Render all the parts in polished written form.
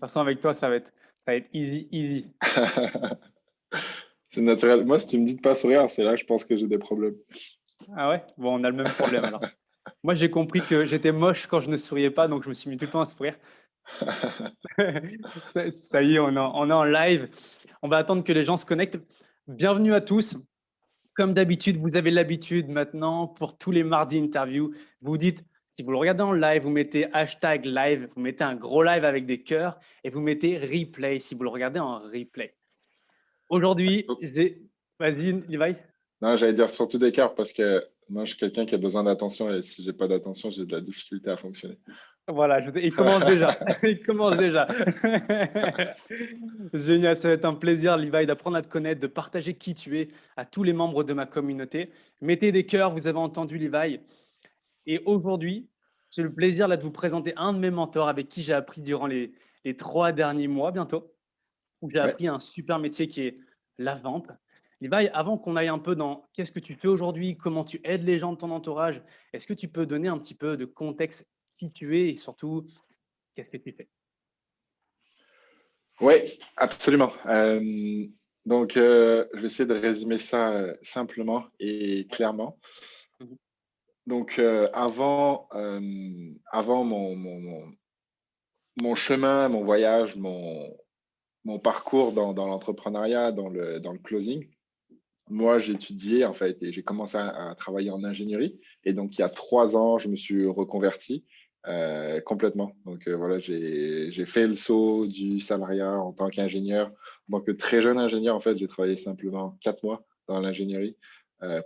façon, avec toi, ça va être easy, easy. C'est naturel. Moi, si tu me dis de pas sourire, c'est là que je pense que j'ai des problèmes. Ah ouais? Bon, on a le même problème alors. Moi, j'ai compris que j'étais moche quand je ne souriais pas, donc je me suis mis tout le temps à sourire. Ça y est, on est en live. On va attendre que les gens se connectent. Bienvenue à tous. Comme d'habitude, vous avez l'habitude maintenant pour tous les mardis interviews. Vous dites, si vous le regardez en live, vous mettez hashtag live, vous mettez un gros live avec des cœurs et vous mettez replay si vous le regardez en replay. Aujourd'hui, Vas-y, Levi. Non, j'allais dire surtout des cœurs parce que moi, je suis quelqu'un qui a besoin d'attention et si j'ai pas d'attention, j'ai de la difficulté à fonctionner. Voilà, il commence déjà. Il commence déjà. Génial, ça va être un plaisir, Levi, d'apprendre à te connaître, de partager qui tu es à tous les membres de ma communauté. Mettez des cœurs, vous avez entendu, Levi. Et aujourd'hui, j'ai le plaisir là, de vous présenter un de mes mentors avec qui j'ai appris durant les 3 derniers mois bientôt, où j'ai Ouais. appris un super métier qui est la vente. Levi, avant qu'on aille un peu dans qu'est-ce que tu fais aujourd'hui, comment tu aides les gens de ton entourage, est-ce que tu peux donner un petit peu de contexte qui tu es et surtout qu'est-ce que tu fais? Oui, absolument. Je vais essayer de résumer ça simplement et clairement. Mhm. Donc, avant mon chemin, mon voyage, mon parcours dans l'entrepreneuriat, dans le closing, moi, j'ai étudié en fait et j'ai commencé à travailler en ingénierie. Et donc, il y a 3 ans, je me suis reconverti complètement. Donc, voilà, j'ai fait le saut du salariat en tant qu'ingénieur. En tant que très jeune ingénieur, en fait, j'ai travaillé simplement 4 mois dans l'ingénierie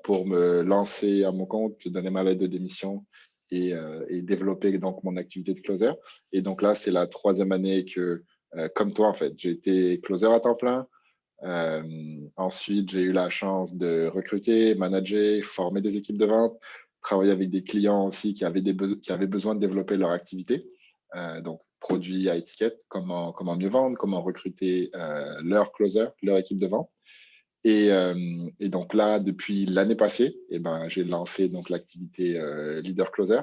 pour me lancer à mon compte, donner ma lettre de démission et développer donc mon activité de closer. Et donc là, c'est la 3e année que, comme toi, en fait, j'ai été closer à temps plein. Ensuite, j'ai eu la chance de recruter, manager, former des équipes de vente, travailler avec des clients aussi qui avaient besoin de développer leur activité. Donc, produits à étiquette, comment mieux vendre, comment recruter leur closer, leur équipe de vente. Et donc là, depuis l'année passée, j'ai lancé donc l'activité Leader Closer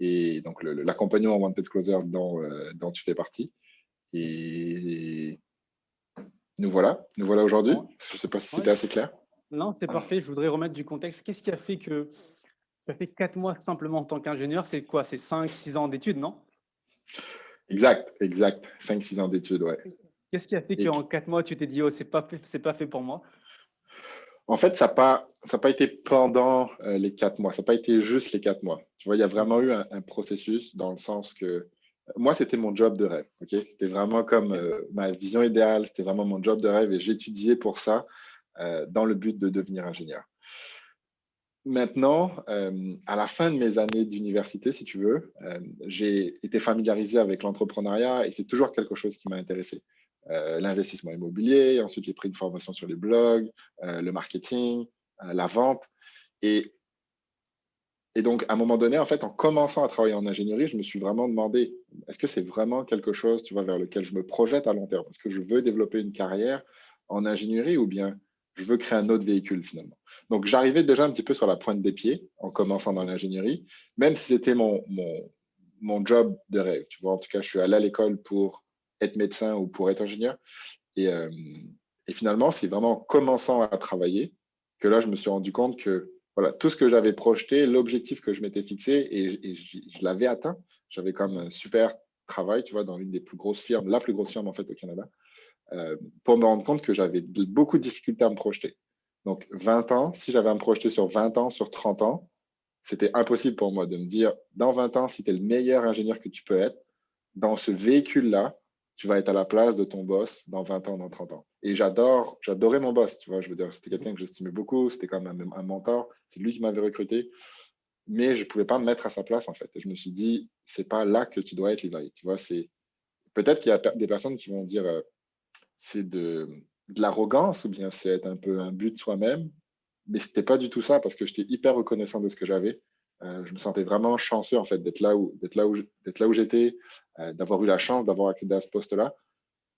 et donc l'accompagnement Wanted Closer dont tu fais partie. Et nous voilà aujourd'hui. Bon, Je ne sais pas si ouais, c'était assez clair. non, c'est parfait. Je voudrais remettre du contexte. Qu'est-ce qui a fait que tu as fait 4 mois simplement en tant qu'ingénieur? C'est quoi? C'est 5, 6 ans d'études, non? Exact. 5, 6 ans d'études, ouais. Qu'est-ce qui a fait Et qu'en 4 mois, tu t'es dit, oh, c'est pas fait pour moi? en fait, ça n'a pas été pendant les 4 mois. Ça n'a pas été juste les 4 mois. Tu vois, il y a vraiment Mhm. eu un processus dans le sens que moi, c'était mon job de rêve. Ok, c'était vraiment comme Ok. ma vision idéale. C'était vraiment mon job de rêve et j'étudiais pour ça dans le but de devenir ingénieur. Maintenant, à la fin de mes années d'université, si tu veux, j'ai été familiarisé avec l'entrepreneuriat et c'est toujours quelque chose qui m'a intéressé. L'investissement immobilier, ensuite j'ai pris une formation sur les blogs, le marketing, la vente. Et, et donc, à un moment donné, en fait, en commençant à travailler en ingénierie, je me suis vraiment demandé, est-ce que c'est vraiment quelque chose, tu vois, vers lequel je me projette à long terme? Est-ce que je veux développer une carrière en ingénierie ou bien je veux créer un autre véhicule finalement? Donc, j'arrivais déjà un petit peu sur la pointe des pieds en commençant dans Mhm. l'ingénierie, même si c'était mon job de rêve. Tu vois, en tout cas, je suis allé à l'école pour être médecin ou pour être ingénieur. Et, euh, et finalement, c'est vraiment en commençant à travailler que là, je me suis rendu compte que voilà, tout ce que j'avais projeté, l'objectif que je m'étais fixé, et je l'avais atteint. J'avais comme un super travail, tu vois, dans l'une des plus grosses firmes, la plus grosse firme en fait au Canada, pour me rendre compte que j'avais beaucoup de difficultés à me projeter. Donc, 20 ans, si j'avais à me projeter sur 20 ans, sur 30 ans, c'était impossible pour moi de me dire, dans 20 ans, si tu es le meilleur ingénieur que tu peux être, dans ce véhicule-là, tu vas être à la place de ton boss dans 20 ans, dans 30 ans. Et j'adorais mon boss, tu vois, je veux dire, c'était quelqu'un que j'estimais beaucoup, c'était comme un mentor, c'est lui qui m'avait recruté, mais je ne pouvais pas me mettre à sa place, en fait. Et je me suis dit, c'est pas là que tu dois être, Levi, tu vois, c'est peut-être qu'il y a des personnes qui vont dire, c'est de l'arrogance ou bien c'est être un peu un but de soi-même, mais c'était pas du tout ça parce que j'étais hyper reconnaissant de ce que j'avais. Je me sentais vraiment chanceux en fait d'être là où j'étais, d'avoir eu la chance d'avoir accédé à ce poste-là.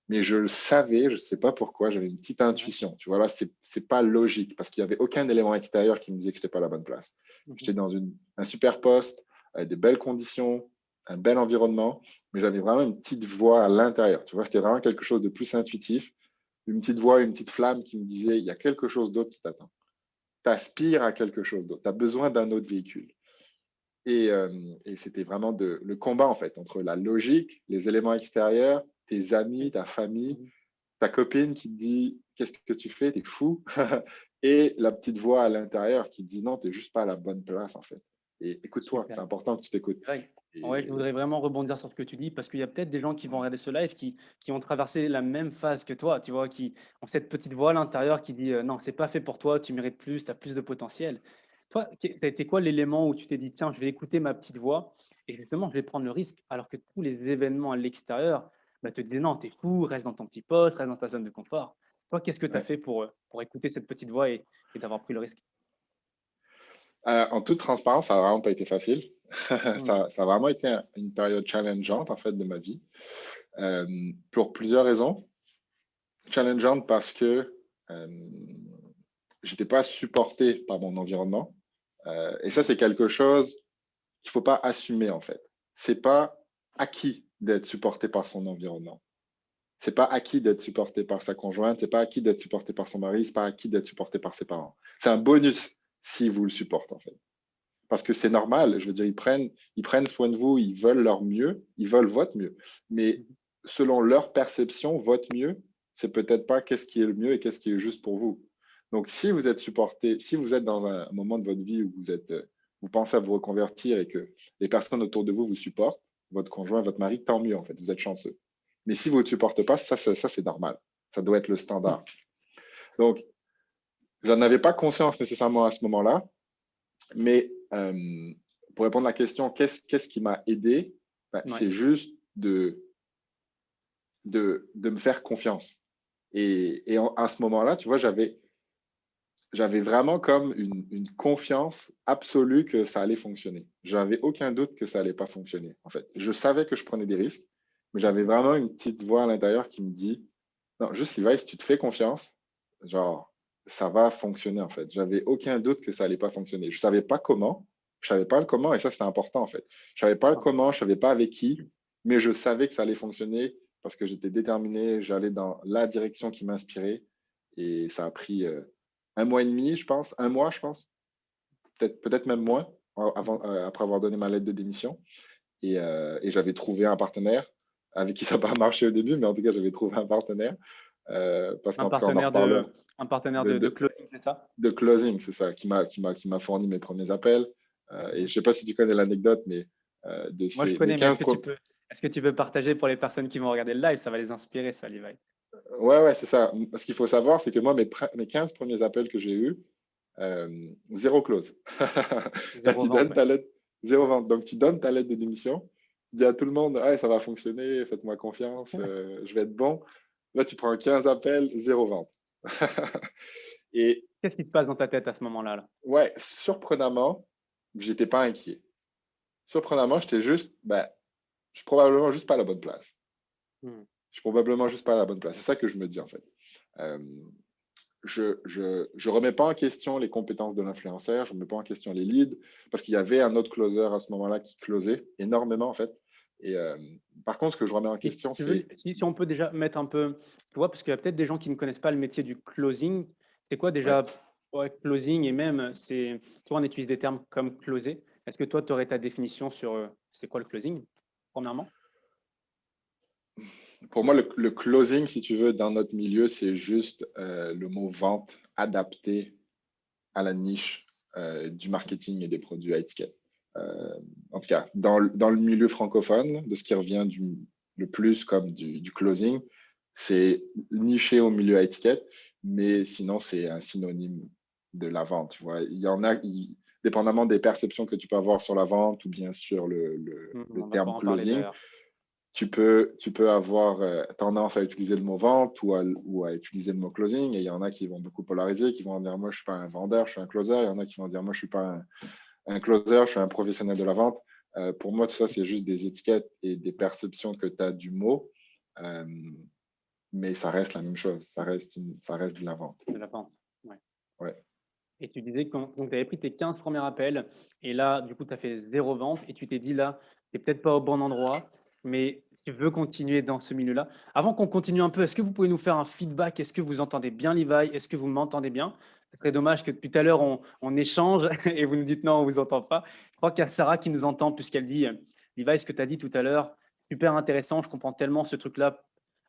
Mais je le savais, je ne sais pas pourquoi, j'avais une petite Ouais. intuition. Tu vois là, c'est pas logique parce qu'il y avait aucun élément extérieur qui me disait que j'étais pas à la bonne place. Mhm. J'étais dans un super poste, des belles conditions, un bel environnement, mais j'avais vraiment une petite voix à l'intérieur. Tu vois, c'était vraiment quelque chose de plus intuitif, une petite voix, une petite flamme qui me disait, il y a quelque chose d'autre qui t'attend. Tu aspires à quelque chose d'autre. Tu as besoin d'un autre véhicule. Et c'était vraiment le combat, en fait, entre la logique, les éléments extérieurs, tes amis, ta famille, Mhm. ta copine qui te dit qu'est-ce que tu fais, t'es fou, et la petite voix à l'intérieur qui te dit non, t'es juste pas à la bonne place en fait. Et écoute-toi, c'est Super. important que tu t'écoutes. Ouais. Ouais, je Et voudrais vraiment rebondir sur ce que tu dis parce qu'il y a peut-être des gens qui vont regarder ce live qui ont traversé la même phase que toi, tu vois, qui ont cette petite voix à l'intérieur qui dit non, c'est pas fait pour toi, tu mérites plus, tu as plus de potentiel. Toi, ça a été quoi l'élément où tu t'es dit tiens, je vais écouter ma petite voix et justement, je vais prendre le risque alors que tous les événements à l'extérieur bah, te disaient non, t'es fou, reste dans ton petit poste, reste dans ta zone de confort. Toi, qu'est-ce que tu as ouais. fait pour écouter cette petite voix et d'avoir pris le risque? En toute transparence, ça n'a vraiment pas été facile. Hmm. Ça a vraiment été une période challengeante en fait de ma vie, euh, pour plusieurs raisons. Challengeante parce que j'étais pas supporté par mon environnement. Et ça, c'est quelque chose qu'il faut pas assumer en fait. C'est pas acquis d'être supporté par son environnement. C'est pas acquis d'être supporté par sa conjointe, c'est pas acquis d'être supporté par son mari, c'est pas acquis d'être supporté par ses parents. C'est un bonus si vous le supportez en fait. Parce que c'est normal, je veux dire, ils prennent soin de vous, ils veulent leur mieux, ils veulent votre mieux. Mais selon leur perception, votre mieux, c'est peut-être pas qu'est-ce qui est le mieux et qu'est-ce qui est juste pour vous. Donc, si vous êtes supporté, si vous êtes dans un moment de votre vie où vous pensez à vous reconvertir et que les personnes autour de vous vous supportent, votre conjoint, votre mari, tant mieux en fait, vous êtes chanceux. Mais si vous ne supportez pas, ça c'est normal. Ça doit être le standard. Donc, j'en avais pas conscience nécessairement à ce moment-là, mais pour répondre à la question, qu'est-ce qui m'a aidé? Ben, Ouais. c'est juste de me faire confiance. À ce moment-là, tu vois, j'avais vraiment comme une confiance absolue que ça allait fonctionner. J'avais aucun doute que ça allait pas fonctionner. En fait, je savais que je prenais des risques, mais j'avais Mhm. vraiment une petite voix à l'intérieur qui me dit, non, juste Levi, si tu te fais confiance, genre, ça va fonctionner en fait. J'avais aucun doute que ça allait pas fonctionner. Je savais pas comment, je savais pas le comment, et ça c'est important en fait. Je savais pas le comment, je savais pas avec qui, mais je savais que ça allait fonctionner parce que j'étais déterminé, j'allais dans la direction qui m'inspirait, et ça a pris un mois et demi, je pense, un mois, je pense, peut-être même moins, après avoir donné ma lettre de démission. Et j'avais trouvé un partenaire avec qui ça n'a pas marché au début, mais en tout cas, j'avais trouvé un partenaire. Parce Un qu'en tout cas, on en partenaire reparlera un partenaire de, de de, closing, c'est ça? de closing, c'est ça, qui m'a fourni mes premiers appels. Et je ne sais pas si tu connais l'anecdote, mais de Moi, je mes connais, mais 15 est-ce que tu peux partager pour les personnes qui vont regarder le live? Ça va les inspirer, ça, Levi. Ouais, ouais, c'est ça. Ce qu'il faut savoir, c'est que moi, mes 15 premiers appels que j'ai eus, zéro close. Là, Zéro tu vente, donnes ouais. ta lettre, zéro vente. Donc, tu donnes ta lettre de démission. Tu dis à tout le monde, ah, ça va fonctionner, faites-moi confiance, je vais être bon. Là, tu prends 15 appels, zéro vente. Et Qu'est-ce qui te passe dans ta tête à ce moment-là, là? ouais, surprenamment, j'étais pas inquiet. Surprenamment, j'étais juste, ben, je suis probablement juste pas à la bonne place. Hmm. Je suis probablement juste pas à la bonne place. C'est ça que je me dis, en fait. Euh, je remets pas en question les compétences de l'influenceur, je remets pas en question les leads, parce qu'il y avait un autre closer à ce moment-là qui closait énormément, en fait. Et par contre, ce que je remets en Si question, tu veux, c'est si on peut déjà mettre un peu, tu vois, parce qu'il y a peut-être des gens qui ne connaissent pas le métier du closing. C'est quoi ouais, déjà ouais, closing et même, tu vois, on utilise des termes comme closer. Est-ce que toi, tu aurais ta définition sur c'est quoi le closing, premièrement? pour moi, le closing, si tu veux, dans notre milieu, c'est juste le mot vente adapté à la niche du marketing et des produits à étiquette. En tout cas, dans le milieu francophone, de ce qui revient le plus comme du closing, c'est niché au milieu à étiquette, mais sinon, c'est un synonyme de la vente. Tu vois. Il y en a, dépendamment des perceptions que tu peux avoir sur la vente ou bien sur le On va terme pouvoir en parler closing, d'ailleurs. tu peux avoir tendance à utiliser le mot vente ou à utiliser le mot closing. Et il y en a qui vont beaucoup polariser, qui vont dire moi, je ne suis pas un vendeur, je suis un closer. Il y en a qui vont dire moi, je ne suis pas un closer, je suis un professionnel de la vente. Pour moi, tout ça, c'est juste des étiquettes et des perceptions que tu as du mot. Euh, mais ça reste la même chose. Ça reste de la vente. De la vente. Ouais. Ouais. Et tu disais que tu avais pris tes 15 premiers appels et là, du coup, tu as fait zéro vente et tu t'es dit là, tu n'es peut-être pas au bon endroit, mais tu veux continuer dans ce milieu-là. Avant qu'on continue un peu, est-ce que vous pouvez nous faire un feedback? Est-ce que vous entendez bien Levi? Est-ce que vous m'entendez bien? Ce serait dommage que depuis tout à l'heure, on échange et vous nous dites non, on ne vous entend pas. Je crois qu'il y a Sarah qui nous entend puisqu'elle dit, Levi, ce que tu as dit tout à l'heure, super intéressant, je comprends tellement ce truc-là,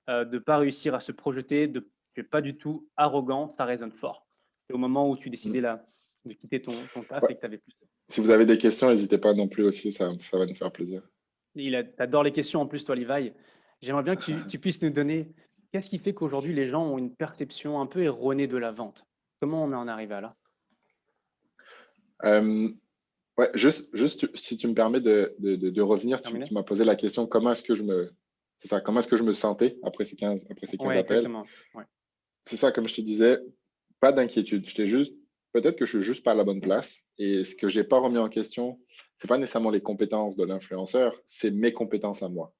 de ne pas réussir à se projeter, tu n'es pas du tout arrogant, ça résonne fort. Et au moment où tu décidais là, de quitter ton taf Ouais. et que tu avais plus. Si vous avez des questions, n'hésitez pas non plus aussi, ça va nous faire plaisir. T'adores les questions en plus, toi, Levi. J'aimerais bien que tu puisses nous donner qu'est-ce qui fait qu'aujourd'hui les gens ont une perception un peu erronée de la vente? Comment on en est arrivé à là? Euh, ouais, juste si tu me permets de revenir, Terminé? tu m'as posé la question comment est-ce que c'est ça, comment est-ce que je me sentais après ces 15 Ouais, appels? exactement. Ouais. C'est ça, comme je te disais, pas d'inquiétude. Peut-être que je suis juste pas à la bonne place. Et ce que j'ai pas remis en question, c'est pas nécessairement les compétences de l'influenceur, c'est mes compétences à moi.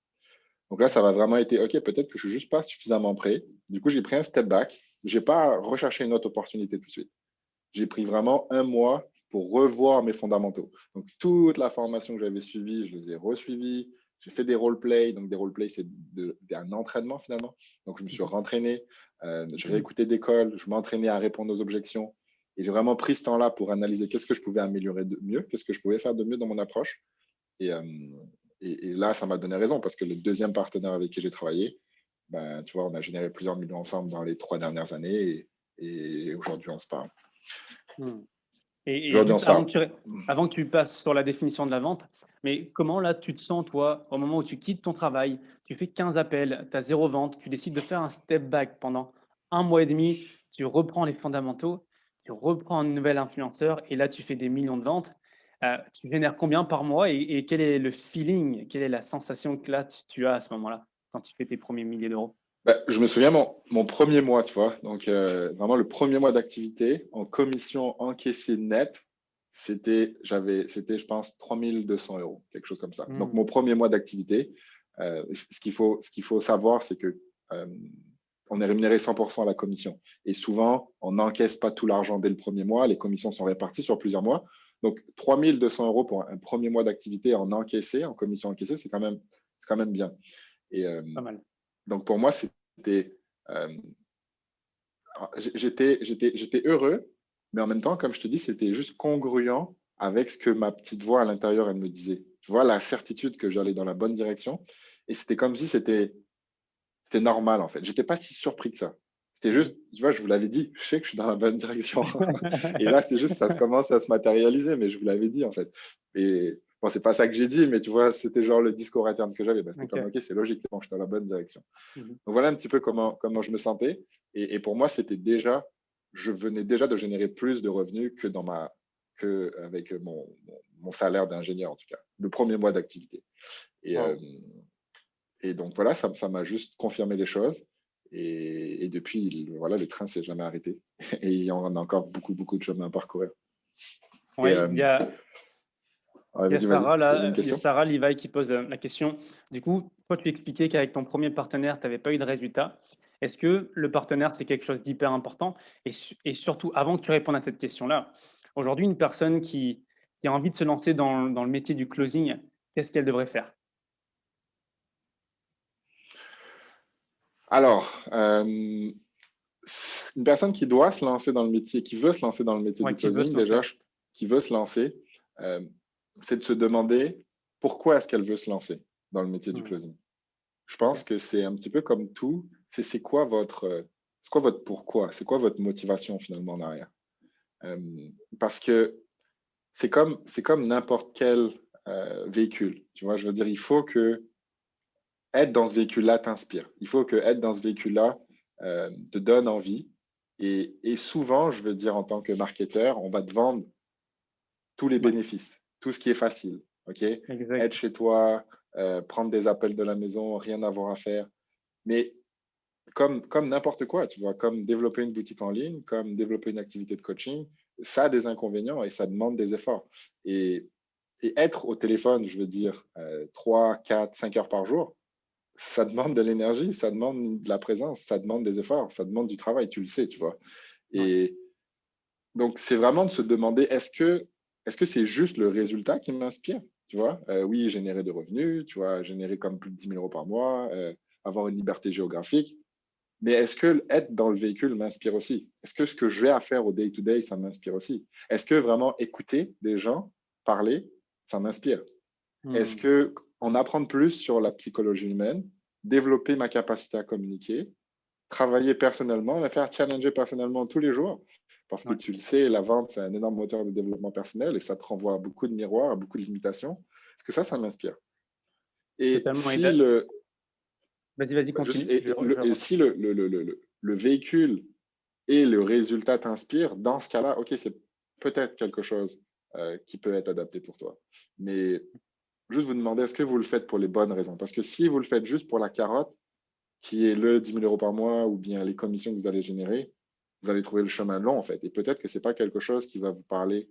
Donc là, ça va vraiment être, OK, peut-être que je suis juste pas suffisamment prêt. Du coup, j'ai pris un step back. J'ai pas recherché une autre opportunité tout de suite. J'ai pris vraiment un mois pour revoir mes fondamentaux. Donc, toute la formation que j'avais suivie, je les ai resuivis. J'ai fait des roleplays. Donc, des roleplays, c'est un entraînement finalement. Donc, je me suis rentraîné. J'ai réécouté d'école. Je m'entraînais à répondre aux objections. Et j'ai vraiment pris ce temps-là pour analyser qu'est-ce que je pouvais améliorer de mieux, qu'est-ce que je pouvais faire de mieux dans mon approche. Et, euh, et là, ça m'a donné raison parce que le deuxième partenaire avec qui j'ai travaillé, ben, tu vois, on a généré plusieurs millions ensemble dans les 3 dernières années et aujourd'hui, on se parle. Hmm. Et Aujourd'hui, on juste se parle. avant que tu passes sur la définition de la vente, mais comment là tu te sens, toi, au moment où tu quittes ton travail, tu fais 15 appels, tu as 0 vente, tu décides de faire un step back pendant un mois et demi, tu reprends les fondamentaux, tu reprends un nouvel influenceur et là tu fais des millions de ventes. Tu génères combien par mois et quel est le feeling, quelle est la sensation que là tu as à ce moment-là quand tu fais tes premiers milliers d'euros? Ben, je me souviens mon premier mois, tu vois. Donc, vraiment, le premier mois d'activité en commission encaissée nette, je pense, 3 200 euros, quelque chose comme ça. Donc, Hmm. mon premier mois d'activité, ce qu'il faut savoir, c'est que on est rémunéré 100% à la commission. Et souvent, on n'encaisse pas tout l'argent dès le premier mois. Les commissions sont réparties sur plusieurs mois. Donc, 3 200 euros pour un premier mois d'activité en commission encaissée, c'est quand même bien. Et, Pas mal. donc, pour moi, c'était. euh, j'étais heureux, mais en même temps, comme je te dis, c'était juste congruent avec ce que ma petite voix à l'intérieur, elle me disait. Tu vois, la certitude que j'allais dans la bonne direction. Et c'était comme si c'était normal, en fait. J'étais pas si surpris que ça. C'était Mhm. juste, tu vois, je vous l'avais dit, je sais que je suis dans la bonne direction. Et là, c'est juste, ça commence à se matérialiser, mais je vous l'avais dit, en fait. Et bon, c'est pas ça que j'ai dit, mais tu vois, c'était genre le discours interne que j'avais. Ben, c'était comme, Ok. OK, c'est logique, c'est bon, je suis dans la bonne direction. Mhm. Donc voilà un petit peu comment je me sentais. Et pour moi, je venais déjà de générer plus de revenus que avec mon salaire d'ingénieur, en tout cas, le premier mois d'activité. Et, euh, Wow. et donc voilà, ça m'a juste confirmé les choses. Et depuis, voilà, le train s'est jamais arrêté. Et il y en a encore beaucoup, beaucoup de chemin à parcourir. Et Oui, ouais, il y a vas-y, Sarah, tu avais une là, il y a question? Sarah Levi qui pose la question. Du coup, toi, tu expliquais qu'avec ton premier partenaire, tu n'avais pas eu de résultat. Est-ce que le partenaire, c'est quelque chose d'hyper important? Et surtout, avant que tu répondes à cette question-là, aujourd'hui, une personne qui a envie de se lancer dans le métier du closing, qu'est-ce qu'elle devrait faire? Alors, une personne qui doit se lancer dans le métier, qui veut se lancer dans le métier Ouais, du qui veut se closing, lancer. déjà, qui veut se lancer, euh, c'est de se demander pourquoi est-ce qu'elle veut se lancer dans le métier du Hmm. closing. Je Ok. pense que c'est un petit peu comme tout, c'est quoi votre pourquoi, c'est quoi votre motivation finalement en arrière. Euh, Parce que c'est comme n'importe quel véhicule. Tu vois, je veux dire, il faut que être dans ce véhicule-là t'inspire. Il faut que être dans ce véhicule-là te donne envie. Et souvent, je veux dire, en tant que marketeur, on va te vendre tous les Ouais, bénéfices, tout ce qui est facile. OK? Être exact. chez toi, prendre des appels de la maison, rien avoir à faire. Mais comme n'importe quoi, tu vois, comme développer une boutique en ligne, comme développer une activité de coaching, ça a des inconvénients et ça demande des efforts. Et être au téléphone, je veux dire, 3, 4, 5 heures par jour, ça demande de l'énergie, ça demande de la présence, ça demande des efforts, ça demande du travail, tu le sais, tu vois. Ouais. Et donc, c'est vraiment de se demander, est-ce que c'est juste le résultat qui m'inspire? tu vois. Oui, générer de revenus, tu vois, générer comme plus de 10 000 euros par mois, avoir une liberté géographique. Mais est-ce que être dans le véhicule m'inspire aussi? Est-ce que ce que j'ai à faire au day-to-day, ça m'inspire aussi? Est-ce que vraiment écouter des gens parler, ça m'inspire? Est-ce Hmm. que en apprendre plus sur la psychologie humaine, développer ma capacité à communiquer, travailler personnellement, me faire challenger personnellement tous les jours? Parce que Ouais, tu le sais, la vente, c'est un énorme moteur de développement personnel et ça te renvoie à beaucoup de miroirs, à beaucoup de limitations. Est-ce que ça m'inspire? Et totalement. si le, Vas-y, juste, continue. et si le véhicule et le résultat t'inspire, dans ce cas-là, OK, c'est peut-être quelque chose qui peut être adapté pour toi. Mais juste vous demander, est-ce que vous le faites pour les bonnes raisons? Parce que si vous le faites juste pour la carotte, qui est le 10 000 euros par mois ou bien les commissions que vous allez générer, vous allez trouver le chemin long, en fait. Et peut-être que ce n'est pas quelque chose qui va vous parler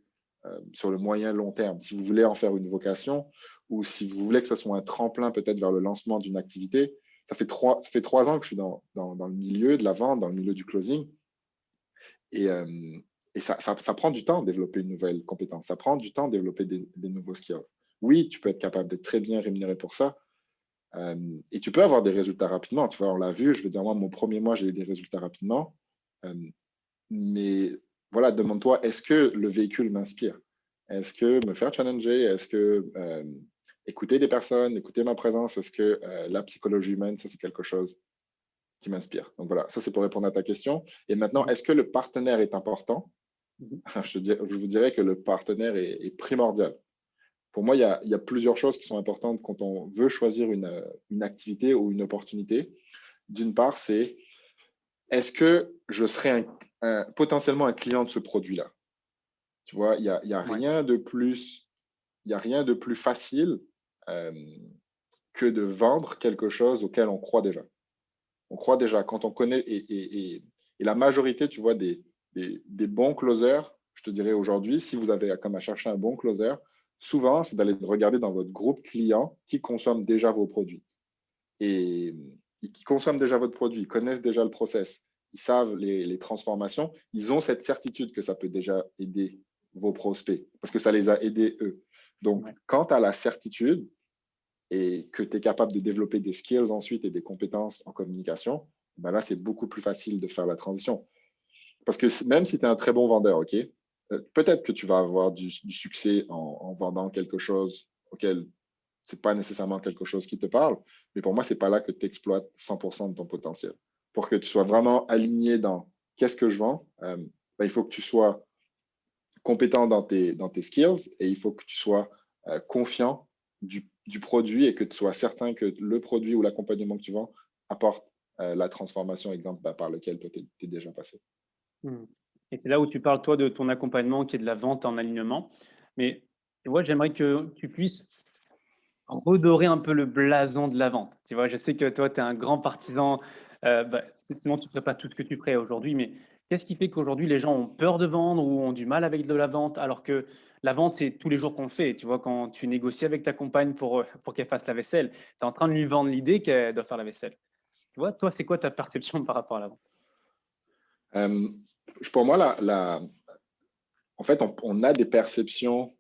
sur le moyen long terme. Si vous voulez en faire une vocation ou si vous voulez que ce soit un tremplin peut-être vers le lancement d'une activité, ça fait 3 ans que je suis dans le milieu de la vente, dans le milieu du closing. Et, ça prend du temps de développer une nouvelle compétence. Ça prend du temps de développer des nouveaux skills. Oui, tu peux être capable d'être très bien rémunéré pour ça. Et tu peux avoir des résultats rapidement. Tu vois, on l'a vu, je veux dire, moi, mon premier mois, j'ai eu des résultats rapidement. Euh, mais voilà, demande-toi, est-ce que le véhicule m'inspire? Est-ce que me faire challenger? Est-ce que écouter des personnes, écouter ma présence, est-ce que la psychologie humaine, ça, c'est quelque chose qui m'inspire? Donc voilà, ça, c'est pour répondre à ta question. Et maintenant, Mhm. est-ce que le partenaire est important? Mhm. Je vous dirais que le partenaire est primordial. Pour moi, il y a plusieurs choses qui sont importantes quand on veut choisir une activité ou une opportunité. D'une part, c'est est-ce que je serai potentiellement un client de ce produit-là? Tu vois, il y a Ouais, rien de plus, il y a rien de plus facile euh, que de vendre quelque chose auquel on croit déjà. On croit déjà quand on connaît et la majorité, tu vois, des bons closers, je te dirais aujourd'hui, si vous avez comme à chercher un bon closer, souvent, c'est d'aller regarder dans votre groupe client qui consomme déjà vos produits. Et qui consomment déjà votre produit, ils connaissent déjà le process, ils savent les transformations, ils ont cette certitude que ça peut déjà aider vos prospects parce que ça les a aidés eux. Donc, ouais. quand tu as la certitude et que tu es capable de développer des skills ensuite et des compétences en communication, ben là, c'est beaucoup plus facile de faire la transition. Parce que même si tu es un très bon vendeur, OK, peut-être que tu vas avoir du succès en vendant quelque chose auquel c'est pas nécessairement quelque chose qui te parle, mais pour moi, c'est pas là que tu exploites 100% de ton potentiel. Pour que tu sois vraiment aligné dans qu'est-ce que je vends, ben, il faut que tu sois compétent dans tes skills et il faut que tu sois confiant du produit et que tu sois certain que le produit ou l'accompagnement que tu vends apporte la transformation, exemple, ben, par lequel tu es déjà passé. Hmm. Et c'est là où tu parles, toi, de ton accompagnement qui est de la vente en alignement. Mais tu vois, j'aimerais que tu puisses redorer un peu le blason de la vente. Tu vois, je sais que toi, tu es un grand partisan. Sinon, tu ne ferais pas tout ce que tu ferais aujourd'hui. Mais qu'est-ce qui fait qu'aujourd'hui, les gens ont peur de vendre ou ont du mal avec de la vente, alors que la vente, c'est tous les jours qu'on le fait. Tu vois, quand tu négocies avec ta compagne pour qu'elle fasse la vaisselle, tu es en train de lui vendre l'idée qu'elle doit faire la vaisselle. Tu vois, toi, c'est quoi ta perception par rapport à la vente? Euh, pour moi, en fait, on a des perceptions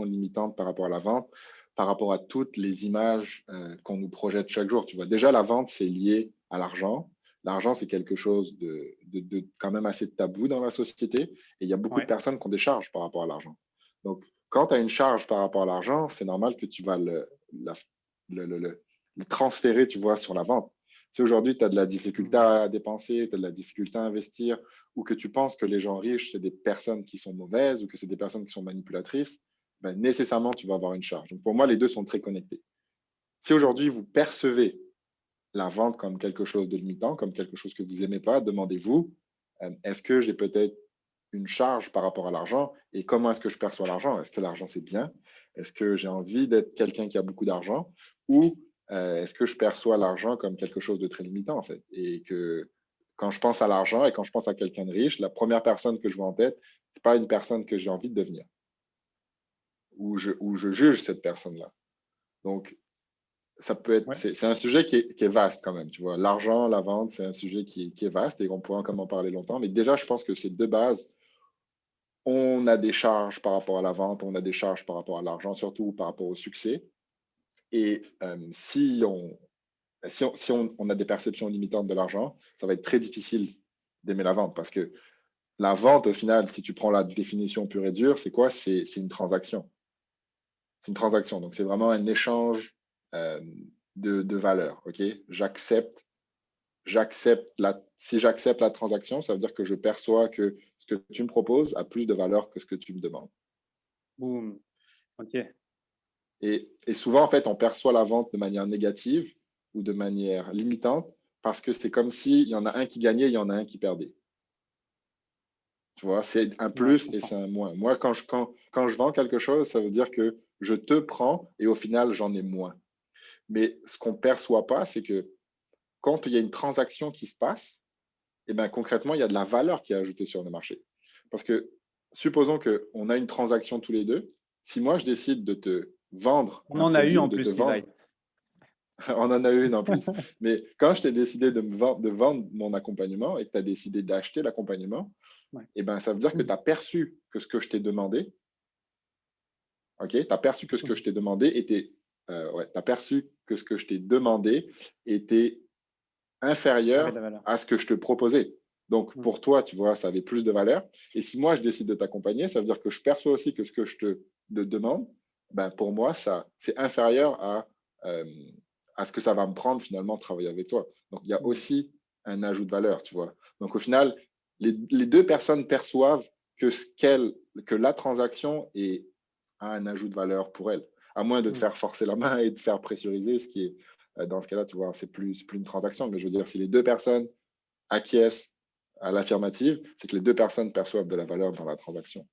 limitantes par rapport à la vente, par rapport à toutes les images qu'on nous projette chaque jour. Tu vois, déjà, la vente, c'est lié à l'argent. L'argent, c'est quelque chose de quand même assez tabou dans la société. Et il y a beaucoup de Ouais. personnes qui ont des charges par rapport à l'argent. Donc, quand tu as une charge par rapport à l'argent, c'est normal que tu vas le transférer, tu vois, sur la vente. Si aujourd'hui, tu as de la difficulté Hmm. à dépenser, tu as de la difficulté à investir, ou que tu penses que les gens riches, c'est des personnes qui sont mauvaises ou que c'est des personnes qui sont manipulatrices, ben, nécessairement, tu vas avoir une charge. Donc, pour moi, les deux sont très connectés. Si Hmm. aujourd'hui, vous percevez la vente comme quelque chose de limitant, comme quelque chose que vous n'aimez pas, demandez-vous, est-ce que j'ai peut-être une charge par rapport à l'argent et comment est-ce que je perçois l'argent? Est-ce que l'argent, c'est bien? Est-ce que j'ai envie d'être quelqu'un qui a beaucoup d'argent? Ou est-ce que je perçois l'argent comme quelque chose de très limitant, en fait? Et que quand je pense à l'argent et quand je pense à quelqu'un de riche, la première personne que je vois en tête, c'est pas une personne que j'ai envie de devenir ou je juge cette personne-là. Donc, ça peut être, Ouais. c'est un sujet qui est vaste quand même, tu vois. L'argent, la vente, c'est un sujet qui est vaste et on pourrait encore en parler longtemps. Mais déjà, je pense que ces deux bases, On a des charges par rapport à la vente, on a des charges par rapport à l'argent, surtout par rapport au succès. Et si on a des perceptions limitantes de l'argent, ça va être très difficile d'aimer la vente parce que la vente, au final, si tu prends la définition pure et dure, c'est quoi? C'est une transaction. C'est une transaction. Donc, c'est vraiment un échange euh, de valeurs. OK? Si j'accepte la transaction, ça veut dire que je perçois que ce que tu me proposes a plus de valeur que ce que tu me demandes. Boum. Ok. Et souvent, en fait, on perçoit la vente de manière négative ou de manière limitante parce que c'est comme s'il y en a un qui gagnait, il y en a un qui perdait. Tu vois, c'est un Ouais, je plus et comprends. c'est un moins. Moi, quand je vends quelque chose, ça veut dire que je te prends et au final, j'en ai moins. Mais ce qu'on ne perçoit pas, c'est que quand il y a une transaction qui se passe, eh ben, concrètement, il y a de la valeur qui est ajoutée sur le marché. Parce que supposons qu'on a une transaction tous les deux. Si moi, je décide de te vendre On un en a eu produit ou en de te plus, Levi. vendre, on en a une en plus. Mais quand je t'ai décidé de vendre mon accompagnement et que tu as décidé d'acheter l'accompagnement, Ouais. eh ben, ça veut dire que tu as perçu que ce que je t'ai demandé, ok, tu as perçu que ce que je t'ai demandé était, t'as perçu que ce que je t'ai demandé était Avec inférieur la valeur. à ce que je te proposais. Donc, Mm. pour toi, tu vois, ça avait plus de valeur. Et si moi, je décide de t'accompagner, ça veut dire que je perçois aussi que ce que je te demande, ben, pour moi, c'est inférieur euh, à ce que ça va me prendre finalement de travailler avec toi. Donc, il y a Mm. aussi un ajout de valeur, tu vois. Donc, au final, les deux personnes perçoivent que la transaction a un ajout de valeur pour elles, à moins de te Mm. faire forcer la main et de faire pressuriser, ce qui est dans ce cas-là, tu vois, c'est plus une transaction, mais je veux dire, si les deux personnes acquiescent à l'affirmative, c'est que les deux personnes perçoivent de la valeur dans la transaction.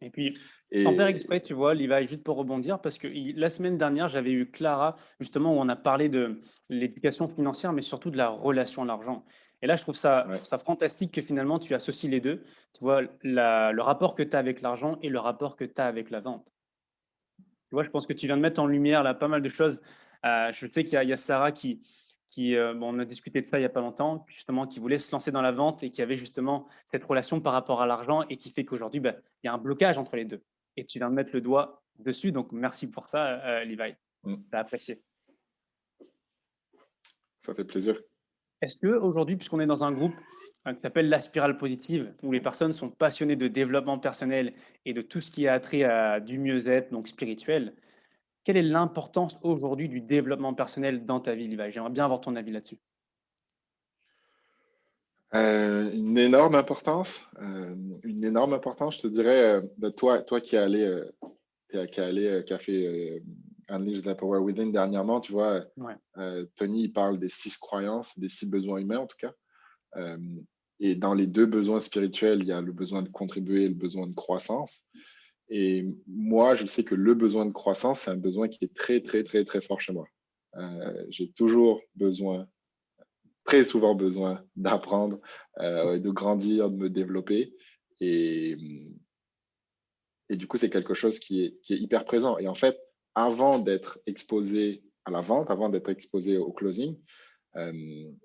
Et puis, sans faire exprès, Et tu vois, Levi, juste pour rebondir, parce que la semaine dernière, j'avais eu Clara, justement, où on a parlé de l'éducation financière, mais surtout de la relation à l'argent. Et là, je ouais, trouve ça fantastique que finalement, tu associes les deux. Tu vois, le rapport que tu as avec l'argent et le rapport que tu as avec la vente. Tu vois, je pense que tu viens de mettre en lumière là pas mal de choses. Je sais qu'il y a Sarah bon, on a discuté de ça il y a pas longtemps, justement, qui voulait se lancer dans la vente et qui avait justement cette relation par rapport à l'argent et qui fait qu'aujourd'hui, bah, il y a un blocage entre les deux. Et tu viens de mettre le doigt dessus, donc merci pour ça, Levi. mm, T'as apprécié. ça fait plaisir. Est-ce qu'aujourd'hui, puisqu'on est dans un groupe qui s'appelle la spirale positive, où les personnes sont passionnées de développement personnel et de tout ce qui a trait à du mieux-être, donc spirituel, quelle est l'importance aujourd'hui du développement personnel dans ta vie, Levi? J'aimerais bien avoir ton avis là-dessus. Une énorme importance, je te dirais, de toi qui a fait Unleash the Power Within dernièrement, tu vois, Ouais. Tony, il parle des 6 croyances, des 6 besoins humains en tout cas. Euh, et dans les 2 besoins spirituels, il y a le besoin de contribuer et le besoin de croissance. Et moi, je sais que le besoin de croissance, c'est un besoin qui est très, très, très, très fort chez moi. J'ai toujours besoin, très souvent besoin d'apprendre, de grandir, de me développer. Et, et du coup, c'est quelque chose qui est hyper présent. Et en fait, avant d'être exposé à la vente, avant d'être exposé au closing,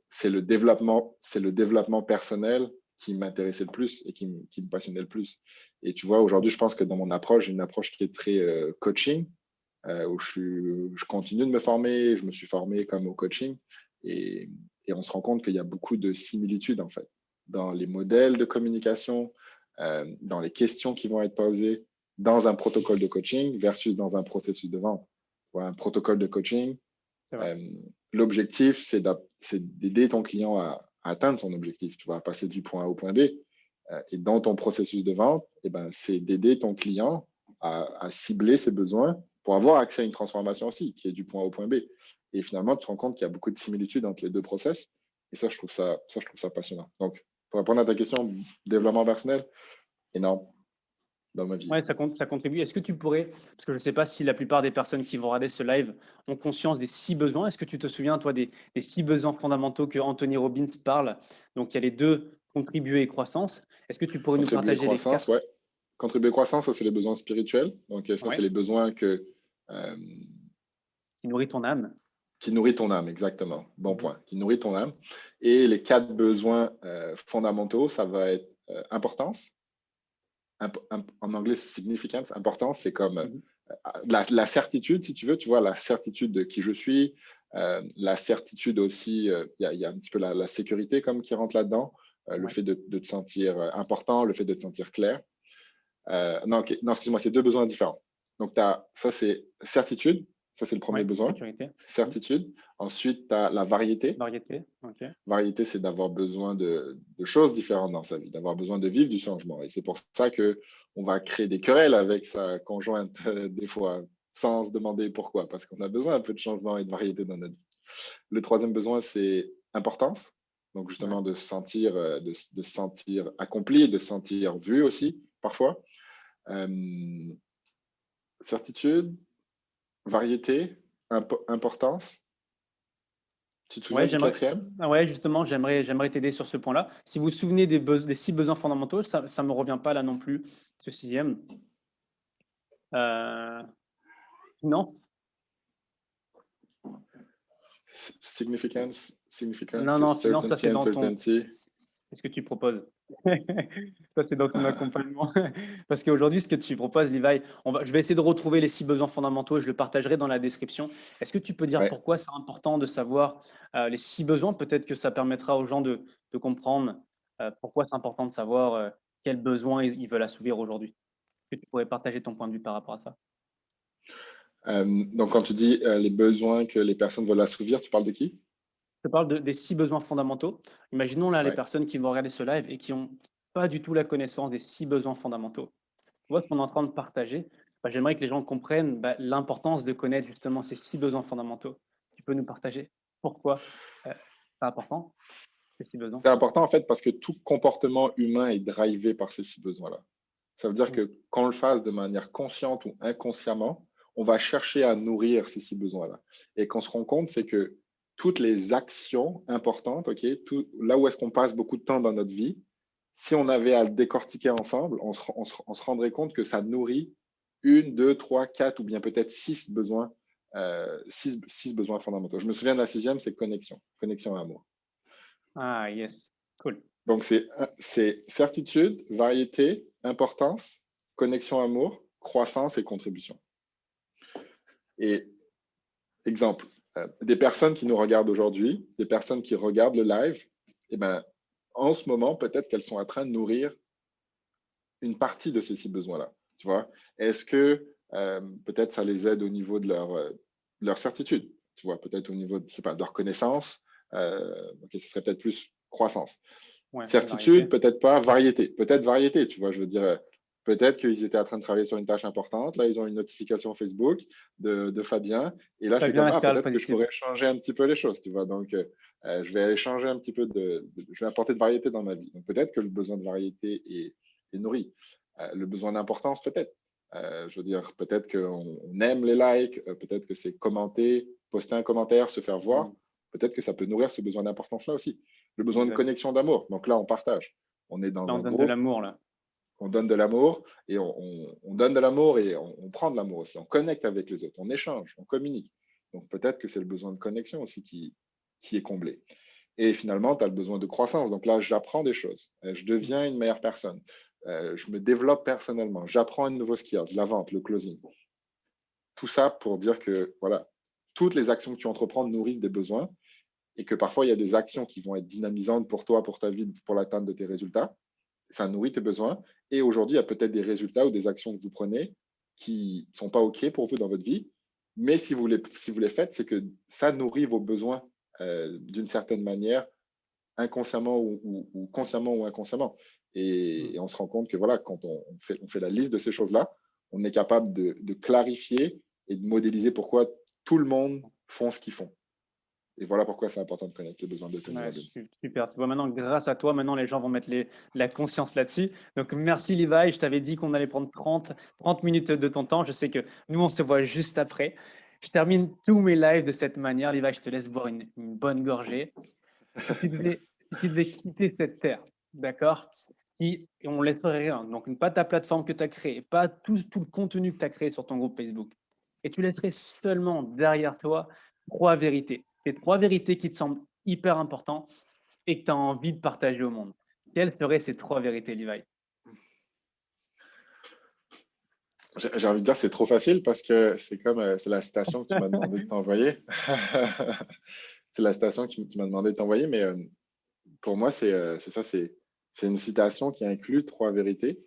c'est le développement personnel qui m'intéressait le plus et qui me passionnait le plus. Et tu vois, aujourd'hui, je pense que dans mon approche, j'ai une approche qui est très coaching, où je continue de me former, je me suis formé comme au coaching, et, et on se rend compte qu'il y a beaucoup de similitudes, en fait, dans les modèles de communication, dans les questions qui vont être posées dans un protocole de coaching versus dans un processus de vente. Un protocole de coaching, C'est vrai. euh, l'objectif, c'est d'aider ton client à atteindre son objectif. Tu vas passer du point A au point B. Et dans ton processus de vente, eh ben, c'est d'aider ton client à cibler ses besoins pour avoir accès à une transformation aussi, qui est du point A au point B. Et finalement, tu te rends compte qu'il y a beaucoup de similitudes entre les deux process. Et ça, je trouve ça passionnant. Donc, pour répondre à ta question, développement personnel, énorme dans ma vie. Ouais, ça contribue. Est-ce que tu pourrais, parce que je ne sais pas si la plupart des personnes qui vont regarder ce live ont conscience des 6 besoins. Est-ce que tu te souviens, toi, des 6 besoins fondamentaux que Anthony Robbins parle? Donc, il y a les deux, contribuer et croissance. Est-ce que tu pourrais nous Contribuer partager les croissance, 4? ouais. Contribuer croissance, ça, c'est les besoins spirituels. Donc, ça, c'est Ouais, les besoins euh, qui nourrit ton âme. qui nourrit ton âme, exactement. Bon Mhm. point. Qui nourrit ton âme. Et les 4 besoins fondamentaux, ça va être importance, en anglais, significance, importance, c'est comme Mhm. la certitude, si tu veux, tu vois, la certitude de qui je suis, la certitude aussi, il y a un petit peu la sécurité comme qui rentre là-dedans, le Ouais. fait de te sentir important, le fait de te sentir clair. Non, non excuse-moi, c'est deux besoins différents. Donc, ça, c'est certitude, ça, c'est le premier Ouais, besoin. sécurité. Mhm. Certitude. Ensuite, tu as la variété. Variété. OK. Variété, c'est d'avoir besoin de choses différentes dans sa vie, d'avoir besoin de vivre du changement. Et c'est pour ça que on va créer des querelles avec sa conjointe, des fois, sans se demander pourquoi, parce qu'on a besoin un peu de changement et de variété dans notre vie. Le troisième besoin, c'est importance. Donc, Ouais. justement, de se sentir, de se sentir accompli, de se sentir vu aussi, parfois. Euh, certitude, variété, importance. Tu te souviens Ouais, du j'aimerais, quatrième? ouais, justement, j'aimerais t'aider sur ce point-là. Si vous vous souvenez des 6 besoins fondamentaux, ça ne me revient pas là non plus, ce sixième. Euh, non, Significance, non, c'est non, sinon, ça certainty, c'est dans ton. uncertainty. Qu'est-ce que tu proposes? Ça, c'est dans ton accompagnement. Parce qu'aujourd'hui, ce que tu proposes, Levi, je vais essayer de retrouver les 6 besoins fondamentaux et je le partagerai dans la description. Est-ce que tu peux dire Ouais. pourquoi c'est important de savoir les 6 besoins? Peut-être que ça permettra aux gens de comprendre pourquoi c'est important de savoir quels besoins ils veulent assouvir aujourd'hui. Est-ce que tu pourrais partager ton point de vue par rapport à ça? Donc, quand tu dis les besoins que les personnes veulent assouvir, tu parles de qui? Je parle des 6 besoins fondamentaux. Imaginons là les Ouais. personnes qui vont regarder ce live et qui n'ont pas du tout la connaissance des 6 besoins fondamentaux. Tu vois ce qu'on est en train de partager? Bah, j'aimerais que les gens comprennent l'importance de connaître justement ces 6 besoins fondamentaux. Tu peux nous partager pourquoi c'est important, ces 6 besoins? C'est important en fait parce que tout comportement humain est drivé par ces six besoins-là. Ça veut dire Mm. que qu'on le fasse de manière consciente ou inconsciemment, on va chercher à nourrir ces six besoins-là. Et qu'on se rend compte, c'est que toutes les actions importantes, ok, là où est-ce qu'on passe beaucoup de temps dans notre vie, si on avait à le décortiquer ensemble, on se rendrait compte que ça nourrit une, deux, trois, quatre ou bien peut-être six besoins fondamentaux. Je me souviens de la sixième, c'est connexion, connexion à amour. Ah yes, cool. Donc, c'est certitude, variété, importance, connexion amour, croissance et contribution. Et exemple, des personnes qui nous regardent aujourd'hui, des personnes qui regardent le live, eh ben, en ce moment, peut-être qu'elles sont en train de nourrir une partie de ces six besoins-là. Tu vois, est-ce que peut-être ça les aide au niveau de leur certitude, tu vois, peut-être au niveau de, je sais pas, de leur connaissance, ok, ce serait peut-être plus croissance. Ouais, variété. Certitude, peut-être pas. Variété, peut-être variété, tu vois. Je veux dire, peut-être qu'ils étaient en train de travailler sur une tâche importante. Là, ils ont une notification Facebook de Fabien. Et là, c'est Fabien, comme, la ah, spirale peut-être que je positive. pourrais changer un petit peu les choses, tu vois. Donc, je vais aller changer un petit peu je vais apporter de variété dans ma vie. Donc, peut-être que le besoin de variété est nourri. Le besoin d'importance, peut-être. Je veux dire, peut-être qu'on aime les likes, peut-être que c'est commenter, poster un commentaire, se faire voir. Mm, Peut-être que ça peut nourrir ce besoin d'importance-là aussi. Le besoin de exact. connexion d'amour. Donc là, on partage. On est Là, dans on un donne de groupe, l'amour là. on donne de l'amour et on donne de l'amour et on prend de l'amour aussi. On connecte avec les autres, on échange, on communique. Donc peut-être que c'est le besoin de connexion aussi qui est comblé. Et finalement, tu as le besoin de croissance. Donc là, j'apprends des choses. Je Mm. deviens une meilleure personne. Je me développe personnellement. J'apprends un nouveau skill, la vente, le closing. Tout ça pour dire que voilà, toutes les actions que tu entreprends nourrissent des besoins et que parfois, il y a des actions qui vont être dynamisantes pour toi, pour ta vie, pour l'atteinte de tes résultats. Ça nourrit tes besoins. Et aujourd'hui, il y a peut-être des résultats ou des actions que vous prenez qui ne sont pas OK pour vous dans votre vie. Mais si vous les faites, c'est que ça nourrit vos besoins d'une certaine manière, inconsciemment ou consciemment ou inconsciemment. Mm. Et on se rend compte que voilà, quand on fait la liste de ces choses-là, on est capable de clarifier et de modéliser pourquoi tout le monde font ce qu'ils font. Et voilà pourquoi c'est important de connaître les besoins de Tony Ouais, Robbins. super. Tu vois, maintenant, grâce à toi, maintenant, les gens vont mettre la conscience là-dessus. Donc, merci, Levi. Je t'avais dit qu'on allait prendre 30 minutes de ton temps. Je sais que nous, on se voit juste après. Je termine tous mes lives de cette manière. Levi, je te laisse boire une bonne gorgée. Si tu devais quitter cette terre, d'accord? Et on ne laisserait rien. Donc, pas ta plateforme que tu as créée, pas tout le contenu que tu as créé sur ton groupe Facebook. Et tu laisserais seulement derrière toi 3 vérités. Ces 3 vérités qui te semblent hyper importantes et que tu as envie de partager au monde. Quelles seraient ces 3 vérités, Levi? J'ai envie de dire c'est trop facile parce que c'est comme c'est la citation que tu m'as demandé de t'envoyer. C'est la citation que tu m'as demandé de t'envoyer, mais pour moi, c'est ça, c'est une citation qui inclut trois vérités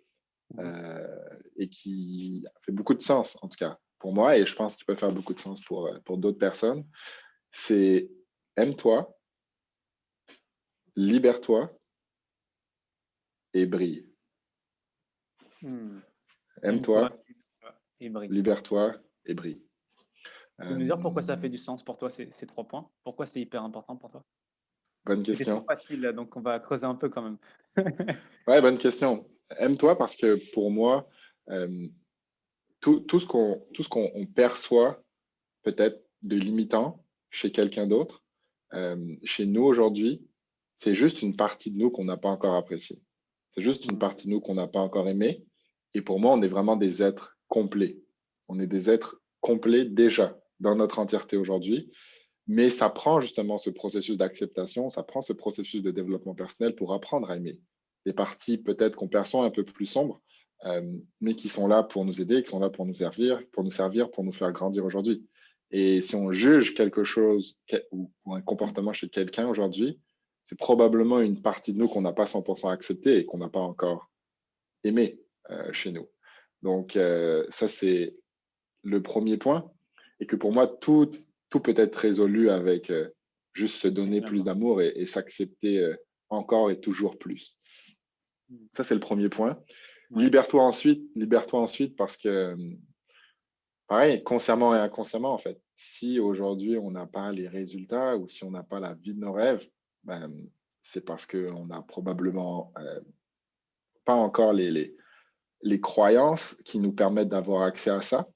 Mhm. euh, et qui fait beaucoup de sens, en tout cas pour moi, et je pense qu'il peut faire beaucoup de sens pour d'autres personnes. C'est aime-toi, libère-toi et brille. Hmm. Aime-toi, Aime-toi et brille. libère-toi et brille. Tu peux nous dire pourquoi ça fait Euh, du sens pour toi, ces 3 points? Pourquoi c'est hyper important pour toi? bonne C'était trop question. facile, là, donc on va creuser un peu quand même. Ouais, bonne question. Aime-toi parce que pour moi, euh, tout ce qu'on on perçoit peut-être de limitant chez quelqu'un d'autre, chez nous aujourd'hui, c'est juste une partie de nous qu'on n'a pas encore appréciée. C'est juste une Hmm. partie de nous qu'on n'a pas encore aimée. Et pour moi, on est vraiment des êtres complets. On est des êtres complets déjà dans notre entièreté aujourd'hui. Mais ça prend justement ce processus d'acceptation, ça prend ce processus de développement personnel pour apprendre à aimer des parties peut-être qu'on perçoit un peu plus sombres, mais qui sont là pour nous aider, qui sont là pour nous servir, pour nous faire grandir aujourd'hui. Et si on juge quelque chose ou un comportement chez quelqu'un aujourd'hui, c'est probablement une partie de nous qu'on n'a pas 100% acceptée et qu'on n'a pas encore aimé chez nous. Donc, ça, c'est le premier point. Et que pour moi, tout peut être résolu avec juste se donner plus Finalement. d'amour et s'accepter encore et toujours plus. Hmm. Ça, c'est le premier point. Ouais. Libère-toi ensuite parce que, pareil, consciemment et inconsciemment, en fait, si aujourd'hui on n'a pas les résultats ou si on n'a pas la vie de nos rêves, ben, c'est parce qu'on n'a probablement pas encore les croyances qui nous permettent d'avoir accès à ça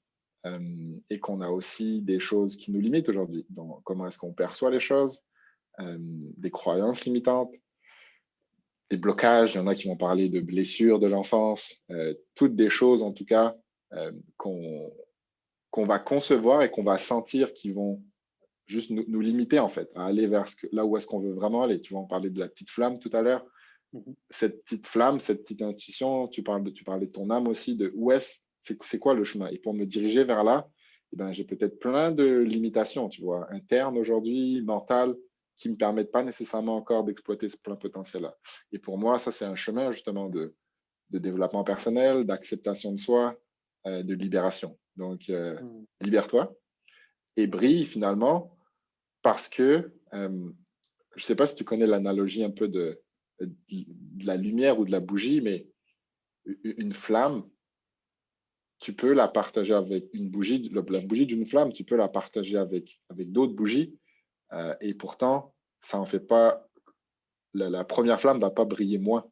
et qu'on a aussi des choses qui nous limitent aujourd'hui. Donc, comment est-ce qu'on perçoit les choses, des croyances limitantes, des blocages, il y en a qui vont parler de blessures de l'enfance, toutes des choses en tout cas qu'on va concevoir et qu'on va sentir qui vont juste nous limiter en fait, à aller vers là où est-ce qu'on veut vraiment aller. Tu vois, on parlait de la petite flamme tout à l'heure. Mhm. Cette petite flamme, cette petite intuition, tu parlais de ton âme aussi, de où c'est quoi le chemin. Et pour me diriger vers là, eh ben, j'ai peut-être plein de limitations, tu vois, internes aujourd'hui, mentales, qui ne me permettent pas nécessairement encore d'exploiter ce plein potentiel-là. Et pour moi, ça, c'est un chemin justement de développement personnel, d'acceptation de soi, de libération. Donc, Hmm. libère-toi et Ok. brille finalement parce que je ne sais pas si tu connais l'analogie un peu de la lumière ou de la bougie, mais une flamme, tu peux la partager avec une bougie, la bougie d'une flamme, tu peux la partager avec d'autres bougies, et pourtant, ça en fait pas, la première flamme ne va pas briller moins.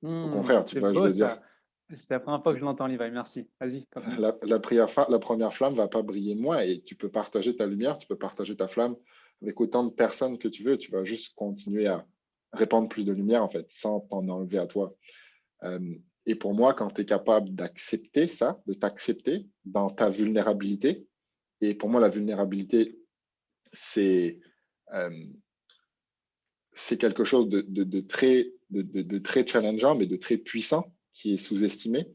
Au Hmm. contraire, tu C'est vois, je beau veux dire, ça. C'est la première fois que je l'entends, Levi. Merci. Vas-y, continue. la première flamme va pas briller moins et tu peux partager ta lumière, tu peux partager ta flamme avec autant de personnes que tu veux. Tu vas juste continuer à répandre plus de lumière, en fait, sans t'en enlever à toi. Euh, et pour moi, quand tu es capable d'accepter ça, de t'accepter dans ta vulnérabilité, et pour moi, la vulnérabilité, c'est euh, c'est quelque chose de très challengeant, mais de très puissant, qui est sous-estimé.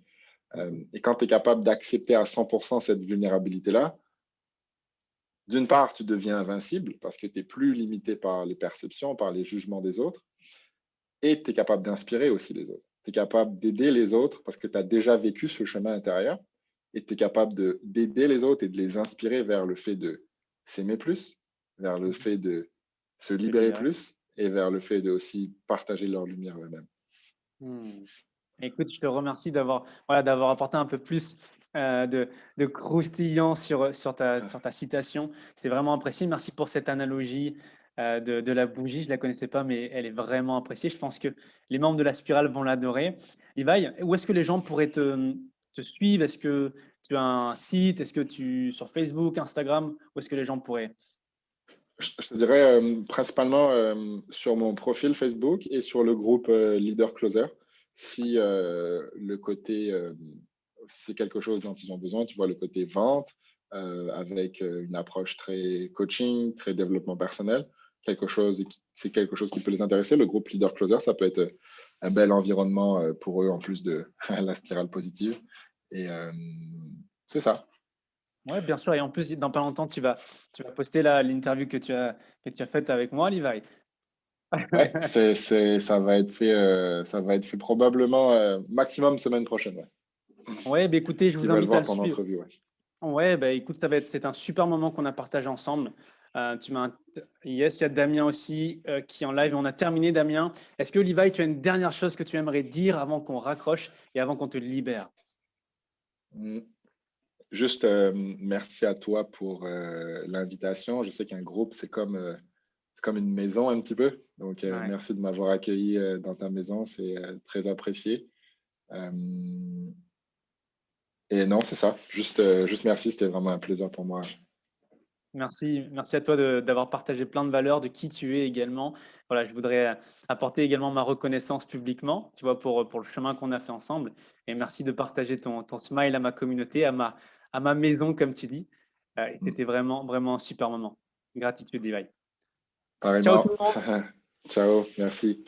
Mhm. Et quand tu es capable d'accepter à 100% cette vulnérabilité-là, d'une part, tu deviens invincible parce que tu n'es plus limité par les perceptions, par les jugements des autres, et tu es capable d'inspirer aussi les autres. Tu es capable d'aider les autres parce que tu as déjà vécu ce chemin intérieur et tu es capable d'aider les autres et de les inspirer vers le fait de s'aimer plus, vers le Mhm. fait de se Se libérer libérer. plus et vers le fait de aussi partager leur lumière eux-mêmes. Hmm. Écoute, je te remercie d'avoir apporté un peu plus de croustillant sur ta citation. C'est vraiment apprécié. Merci pour cette analogie de la bougie. Je ne la connaissais pas, mais elle est vraiment appréciée. Je pense que les membres de la spirale vont l'adorer. Levi, où est-ce que les gens pourraient te suivre? Est-ce que tu as un site? Est-ce que tu sur Facebook, Instagram? Où est-ce que les gens pourraient? Je te dirais principalement sur mon profil Facebook et sur le groupe Leader Closer. Si le côté, c'est quelque chose dont ils ont besoin, tu vois, le côté vente avec une approche très coaching, très développement personnel, c'est quelque chose qui peut les intéresser. Le groupe Leader Closer, ça peut être un bel environnement pour eux en plus de la spirale positive. Et c'est ça. Ouais, bien sûr. Et en plus, dans pas longtemps, tu vas poster l'interview que tu as faite avec moi, Levi. Ouais, ça va être fait probablement maximum semaine prochaine. Ouais. Ouais, bah, écoutez, je S'ils vous veulent invite à voir le ton suivre. entrevue, ouais. Ouais, bah, écoute, c'est un super moment qu'on a partagé ensemble. Yes, il y a Damien aussi qui est en live. On a terminé, Damien. Est-ce que, Levi, tu as une dernière chose que tu aimerais dire avant qu'on raccroche et avant qu'on te libère? Mm. Juste merci à toi pour l'invitation. Je sais qu'un groupe, c'est comme une maison un petit peu. Donc, Ouais. merci de m'avoir accueilli dans ta maison. C'est très apprécié. Euh, et non, c'est ça. Juste merci. C'était vraiment un plaisir pour moi. Merci à toi d'avoir partagé plein de valeurs, de qui tu es également. Voilà, je voudrais apporter également ma reconnaissance publiquement, tu vois, pour le chemin qu'on a fait ensemble. Et merci de partager ton smile à ma communauté, à ma maison, comme tu dis. Et Mm. c'était vraiment, vraiment un super moment. Gratitude, Levi. Ciao tout Pareillement. le monde. Ciao. Merci.